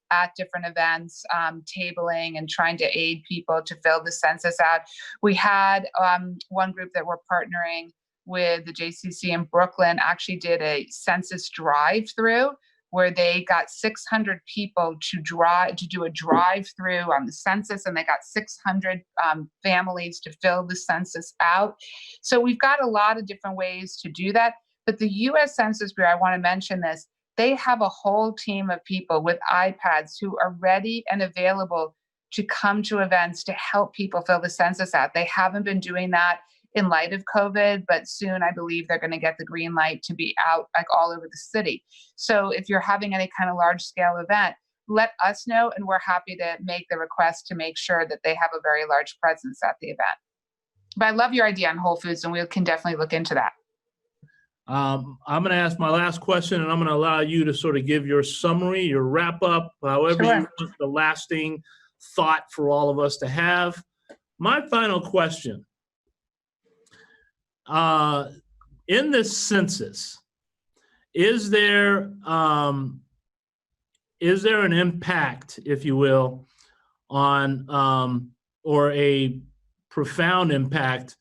at different events, tabling and trying to aid people to fill the census out. We had one group that we're partnering with, the JCC in Brooklyn, actually did a census drive-through where they got 600 people to do a drive-through on the census, and they got 600 families to fill the census out. So we've got a lot of different ways to do that. But the U.S. Census Bureau, I want to mention this, they have a whole team of people with iPads who are ready and available to come to events to help people fill the census out. They haven't been doing that in light of COVID, but soon I believe they're going to get the green light to be out like all over the city. So if you're having any kind of large scale event, let us know and we're happy to make the request to make sure that they have a very large presence at the event. But I love your idea on Whole Foods and we can definitely look into that. I'm going to ask my last question and I'm going to allow you to sort of give your summary, your wrap up, however you want the lasting thought for all of us to have. My final question. In this census, is there an impact, if you will, on or a profound impact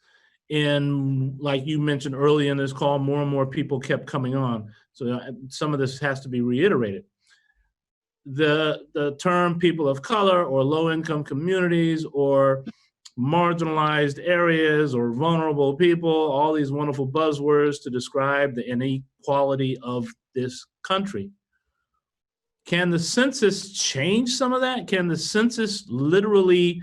in, like you mentioned early in this call, more and more people kept coming on. So some of this has to be reiterated. The term people of color or low-income communities or marginalized areas or vulnerable people, all these wonderful buzzwords to describe the inequality of this country. Can the census change some of that? Can the census literally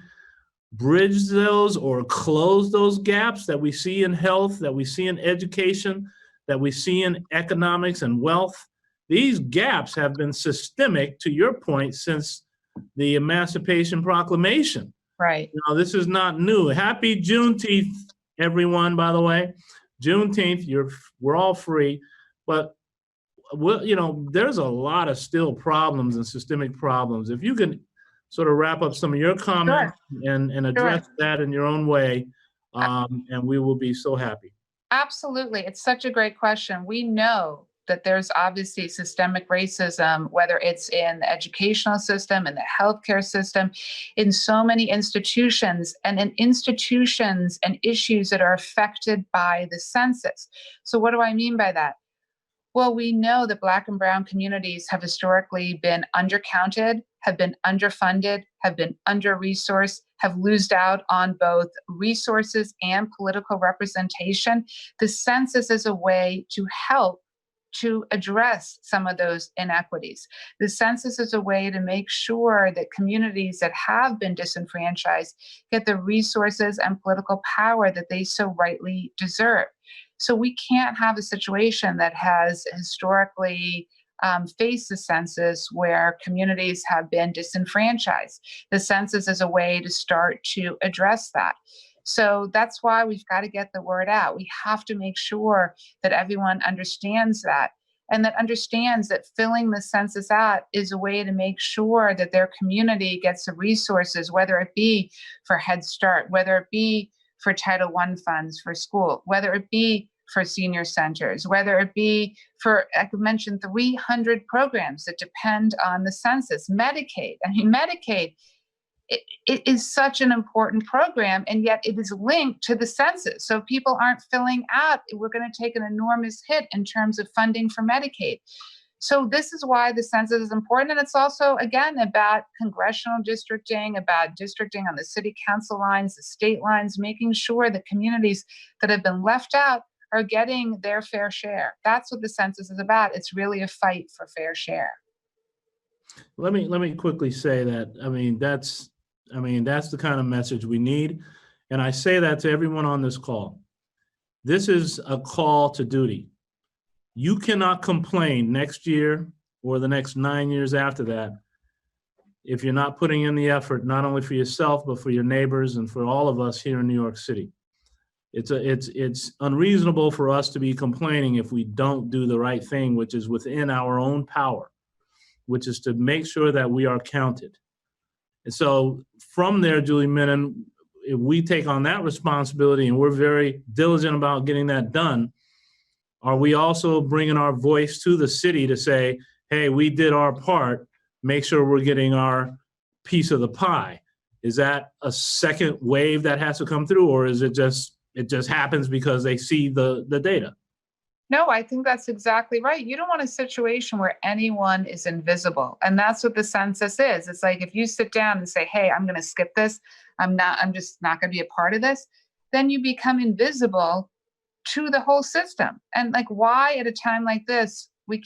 bridge those or close those gaps that we see in health, that we see in education, that we see in economics and wealth? These gaps have been systemic, to your point, since the Emancipation Proclamation. Right. You know, this is not new. Happy Juneteenth, everyone, by the way. Juneteenth, we're all free. But, you know, there's a lot of still problems and systemic problems. If you can sort of wrap up some of your comments and address that in your own way, and we will be so happy. Absolutely. It's such a great question. We know that there's obviously systemic racism, whether it's in the educational system, in the healthcare system, in so many institutions, and in institutions and issues that are affected by the census. So what do I mean by that? Well, we know that Black and Brown communities have historically been undercounted, have been underfunded, have been under-resourced, have lost out on both resources and political representation. The census is a way to help to address some of those inequities. The census is a way to make sure that communities that have been disenfranchised get the resources and political power that they so rightly deserve. So we can't have a situation that has historically faced the census where communities have been disenfranchised. The census is a way to start to address that. So that's why we've got to get the word out. We have to make sure that everyone understands that, and that understands that filling the census out is a way to make sure that their community gets the resources, whether it be for Head Start, whether it be for Title I funds for school, whether it be for senior centers, whether it be for, I could mention 300 programs that depend on the census. Medicaid, I mean, Medicaid, it is such an important program, and yet it is linked to the census. So if people aren't filling out, we're going to take an enormous hit in terms of funding for Medicaid. So this is why the census is important. And it's also, again, about congressional districting, about districting on the city council lines, the state lines, making sure that communities that have been left out are getting their fair share. That's what the census is about. It's really a fight for fair share. Let me quickly say that, that's the kind of message we need. And I say that to everyone on this call. This is a call to duty. You cannot complain next year or the next 9 years after that if you're not putting in the effort, not only for yourself, but for your neighbors and for all of us here in New York City. It's unreasonable for us to be complaining if we don't do the right thing, which is within our own power, which is to make sure that we are counted. And so from there, Julie Menin, if we take on that responsibility and we're very diligent about getting that done, are we also bringing our voice to the city to say, hey, we did our part, make sure we're getting our piece of the pie? Is that a second wave that has to come through, or is it just happens because they see the data? No, I think that's exactly right. You don't want a situation where anyone is invisible. And that's what the census is. It's like if you sit down and say, hey, I'm going to skip this, I'm just not going to be a part of this, then you become invisible to the whole system. And like, why at a time like this, we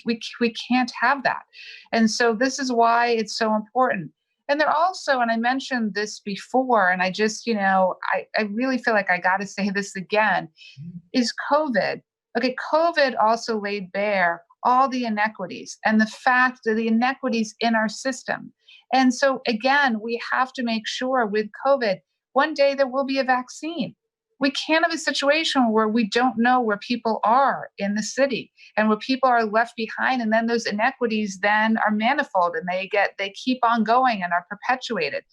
can't have that. And so this is why it's so important. And they're also, and I mentioned this before, and I just, I really feel like I got to say this again, is COVID. Okay, COVID also laid bare all the inequities and the fact that the inequities in our system. And so again, we have to make sure with COVID, one day there will be a vaccine. We can't have a situation where we don't know where people are in the city and where people are left behind. And then those inequities then are manifold and they keep on going and are perpetuated.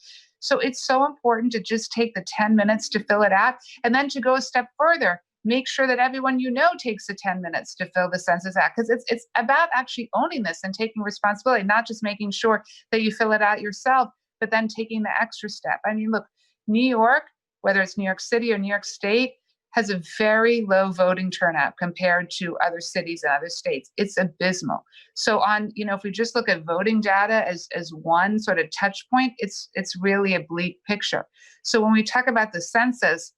So it's so important to just take the 10 minutes to fill it out, and then to go a step further, make sure that everyone takes the 10 minutes to fill the census out, because it's about actually owning this and taking responsibility, not just making sure that you fill it out yourself, but then taking the extra step. I mean, look, New York, whether it's New York City or New York State, has a very low voting turnout compared to other cities and other states. It's abysmal. So if we just look at voting data as one sort of touch point, it's really a bleak picture. So when we talk about the census,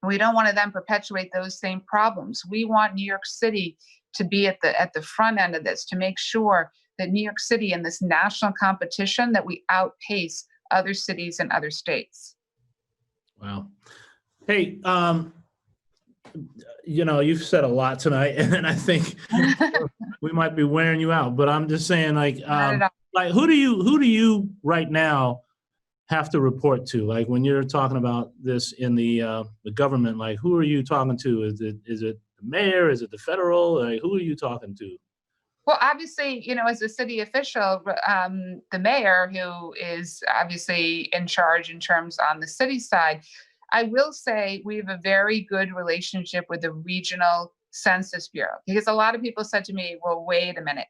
we don't want to then perpetuate those same problems. We want New York City to be at the front end of this, to make sure that New York City in this national competition, that we outpace other cities and other states. Wow. Hey, you've said a lot tonight, and I think we might be wearing you out, but I'm just saying, who do you right now have to report to? Like when you're talking about this in the government, like who are you talking to? Is it the mayor? Is it the federal? Like who are you talking to? Well, obviously, as a city official, the mayor, who is obviously in charge in terms on the city side, I will say we have a very good relationship with the regional Census Bureau, because a lot of people said to me, well, wait a minute.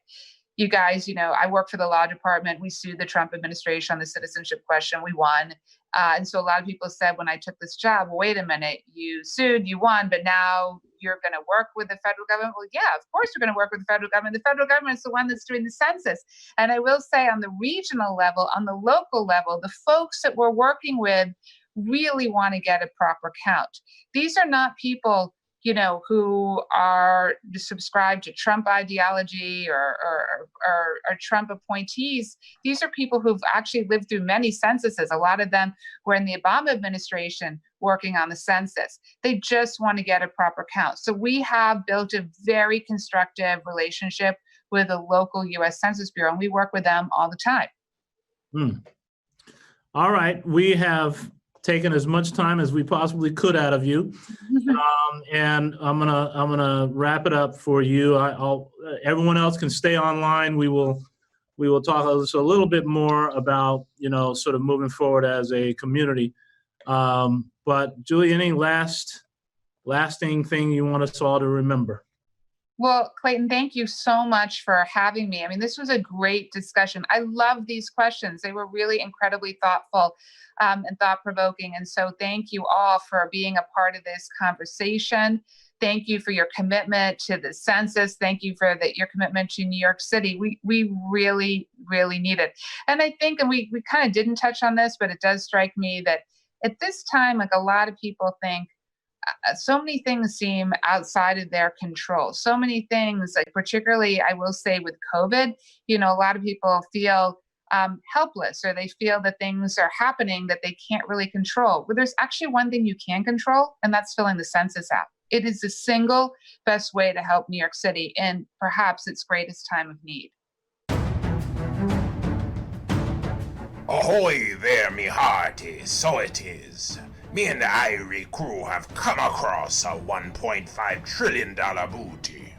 You guys, I work for the law department. We sued the Trump administration on the citizenship question. We won. And so a lot of people said when I took this job, well, wait a minute, you sued, you won, but now you're going to work with the federal government. Well, yeah, of course we're going to work with the federal government. The federal government is the one that's doing the census. And I will say on the regional level, on the local level, the folks that we're working with really want to get a proper count. These are not people who are subscribed to Trump ideology or Trump appointees. These are people who've actually lived through many censuses. A lot of them were in the Obama administration working on the census. They just want to get a proper count. So we have built a very constructive relationship with the local U.S. Census Bureau, and we work with them all the time. All right. We have taken as much time as we possibly could out of you, and I'm gonna wrap it up for you. Everyone else can stay online. We will talk a little bit more about sort of moving forward as a community. But Julie, any lasting thing you want us all to remember? Well, Clayton, thank you so much for having me. I mean, this was a great discussion. I love these questions. They were really incredibly thoughtful and thought-provoking. And so thank you all for being a part of this conversation. Thank you for your commitment to the census. Thank you for your commitment to New York City. We really, really need it. And I think, and we kind of didn't touch on this, but it does strike me that at this time, like a lot of people think, so many things seem outside of their control. So many things, like particularly, I will say with COVID, a lot of people feel helpless, or they feel that things are happening that they can't really control. But there's actually one thing you can control, and that's filling the census out. It is the single best way to help New York City in perhaps its greatest time of need. Ahoy there, me hearty, so it is. Me and the Irie crew have come across a $1.5 trillion booty.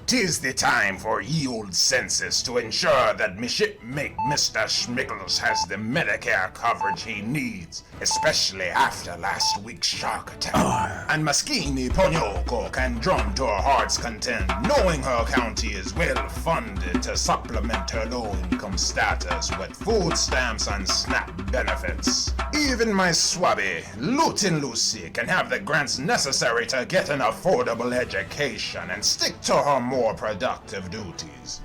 'Tis the time for ye old census to ensure that me shipmate Mr. Schmickles has the Medicare coverage he needs, especially after last week's shark attack. And Maskini Ponyoko can drum to her heart's content, knowing her county is well funded to supplement her low income status with food stamps and SNAP benefits. Even my swabby, Lutin Lucy, can have the grants necessary to get an affordable education and stick to her more productive duties.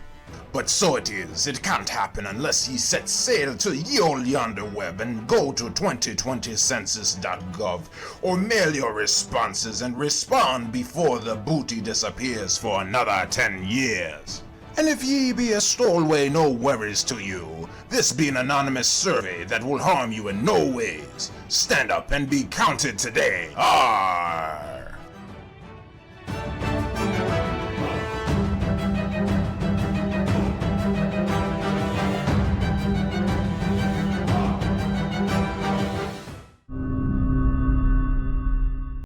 But so it is, it can't happen unless ye set sail to ye old yonder web and go to 2020census.gov or mail your responses and respond before the booty disappears for another 10 years. And if ye be a stowaway, no worries to you. This be an anonymous survey that will harm you in no ways. Stand up and be counted today. Arr!